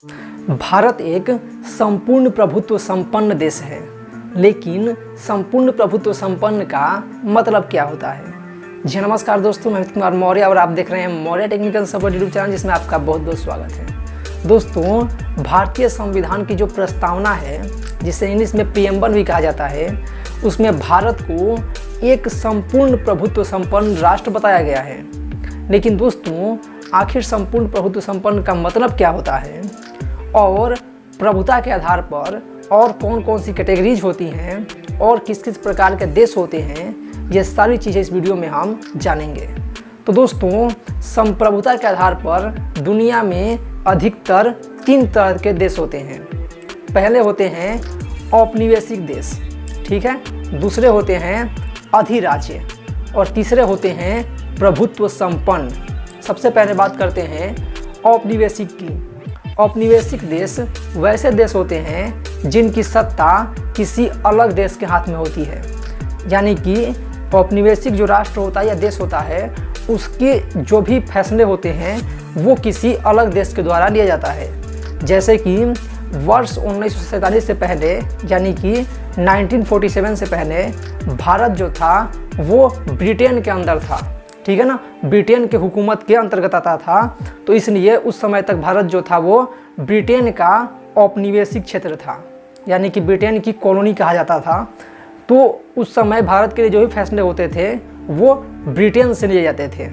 भारत एक संपूर्ण प्रभुत्व संपन्न देश है, लेकिन संपूर्ण प्रभुत्व संपन्न का मतलब क्या होता है? जी नमस्कार दोस्तों, मैं अमित कुमार मौर्य और आप देख रहे हैं Maurya technical support YouTube channel, जिसमें आपका बहुत बहुत स्वागत है। दोस्तों, भारतीय संविधान की जो प्रस्तावना है, जिसे इंग्लिश में प्रीएम्बल भी कहा जाता है, उसमें भारत को एक संपूर्ण प्रभुत्व संपन्न राष्ट्र बताया गया है। लेकिन दोस्तों, आखिर संपूर्ण प्रभुत्व संपन्न का मतलब क्या होता है और प्रभुता के आधार पर और कौन कौन सी कैटेगरीज होती हैं और किस किस प्रकार के देश होते हैं, ये सारी चीज़ें इस वीडियो में हम जानेंगे। तो दोस्तों, संप्रभुता के आधार पर दुनिया में अधिकतर 3 तरह के देश होते हैं। पहले होते हैं औपनिवेशिक देश, ठीक है, दूसरे होते हैं अधिराज्य और तीसरे होते हैं प्रभुत्व संपन्न। सबसे पहले बात करते हैं औपनिवेशिक की। औपनिवेशिक देश वैसे देश होते हैं जिनकी सत्ता किसी अलग देश के हाथ में होती है, यानी कि औपनिवेशिक जो राष्ट्र होता है या देश होता है, उसके जो भी फैसले होते हैं वो किसी अलग देश के द्वारा लिया जाता है। जैसे कि वर्ष 1947 से पहले, यानी कि 1947 से पहले भारत जो था वो ब्रिटेन के अंदर था, ठीक है ना, ब्रिटेन के हुकूमत के अंतर्गत आता था। तो इसलिए उस समय तक भारत जो था वो ब्रिटेन का औपनिवेशिक क्षेत्र था, यानी कि ब्रिटेन की कॉलोनी कहा जाता था। तो उस समय भारत के लिए जो भी फैसले होते थे वो ब्रिटेन से लिए जाते थे,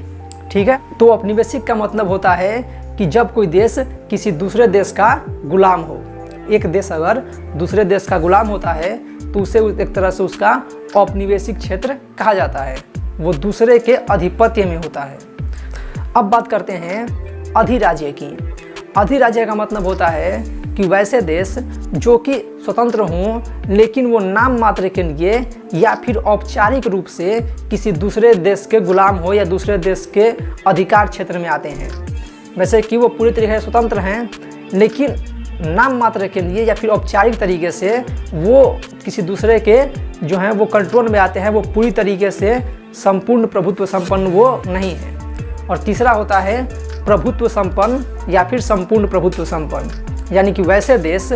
ठीक है। तो औपनिवेशिक का मतलब होता है कि जब कोई देश किसी दूसरे देश का गुलाम हो। एक देश अगर दूसरे देश का गुलाम होता है तो उसे एक तरह से उसका औपनिवेशिक क्षेत्र कहा जाता है, वो दूसरे के आधिपत्य में होता है। अब बात करते हैं अधिराज्य की। अधिराज्य का मतलब होता है कि वैसे देश जो कि स्वतंत्र हों, लेकिन वो नाम मात्र के लिए या फिर औपचारिक रूप से किसी दूसरे देश के गुलाम हो या दूसरे देश के अधिकार क्षेत्र में आते हैं। वैसे कि वो पूरी तरीके से स्वतंत्र हैं, लेकिन नाम मात्र के लिए या फिर औपचारिक तरीके से वो किसी दूसरे के जो हैं वो कंट्रोल में आते हैं, वो पूरी तरीके से संपूर्ण प्रभुत्व संपन्न वो नहीं है। और तीसरा होता है प्रभुत्व संपन्न या फिर संपूर्ण प्रभुत्व संपन्न, यानी कि वैसे देश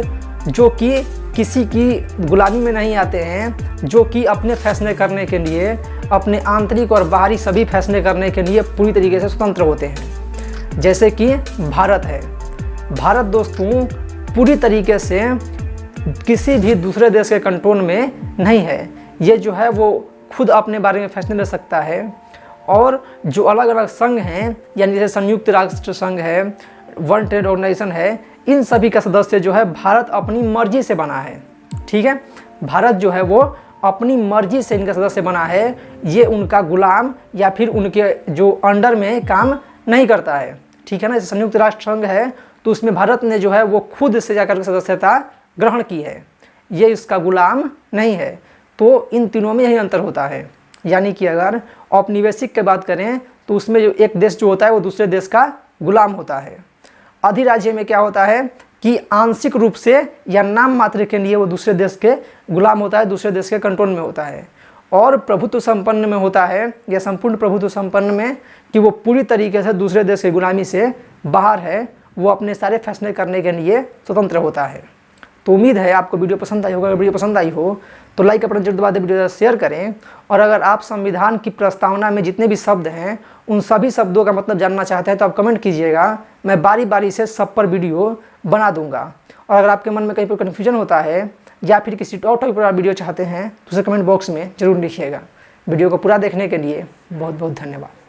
जो कि किसी की गुलामी में नहीं आते हैं, जो कि अपने फैसले करने के लिए, अपने आंतरिक और बाहरी सभी फैसले करने के लिए पूरी तरीके से स्वतंत्र होते हैं। जैसे कि भारत है। भारत दोस्तों पूरी तरीके से किसी भी दूसरे देश के कंट्रोल में नहीं है। ये जो है वो खुद अपने बारे में फैसले ले सकता है। और जो अलग अलग संघ हैं, यानी जैसे संयुक्त राष्ट्र संघ है, वर्ल्ड ट्रेड ऑर्गेनाइजेशन है, इन सभी का सदस्य जो है भारत अपनी मर्जी से बना है, ठीक है। भारत जो है वो अपनी मर्जी से इनका सदस्य बना है, ये उनका गुलाम या फिर उनके जो अंडर में काम नहीं करता है, ठीक है ना। जैसे संयुक्त राष्ट्र संघ है तो उसमें भारत ने जो है वो खुद से जाकर सदस्यता ग्रहण की है, ये इसका गुलाम नहीं है। तो इन तीनों में यही अंतर होता है। यानी कि अगर औपनिवेशिक की बात करें तो उसमें जो एक देश जो होता है वो दूसरे देश का गुलाम होता है। अधिराज्य में क्या होता है कि आंशिक रूप से या नाम मात्र के लिए वो दूसरे देश के गुलाम होता है, दूसरे देश के कंट्रोल में होता है। और प्रभुत्व संपन्न में होता है या संपूर्ण प्रभुत्व संपन्न में कि वो पूरी तरीके से दूसरे देश की गुलामी से बाहर है, वो अपने सारे फैसले करने के लिए स्वतंत्र होता है। तो उम्मीद है आपको वीडियो पसंद आई होगा। अगर वीडियो पसंद आई हो तो लाइक का बटन जरूर दबा दें, वीडियो शेयर करें। और अगर आप संविधान की प्रस्तावना में जितने भी शब्द हैं उन सभी शब्दों का मतलब जानना चाहते हैं तो आप कमेंट कीजिएगा, मैं बारी बारी से सब पर वीडियो बना दूंगा। और अगर आपके मन में कहीं पर कन्फ्यूजन होता है या फिर किसी और टॉपिक पर आप वीडियो चाहते हैं तो उसे कमेंट बॉक्स में ज़रूर लिखिएगा। वीडियो को पूरा देखने के लिए बहुत बहुत धन्यवाद।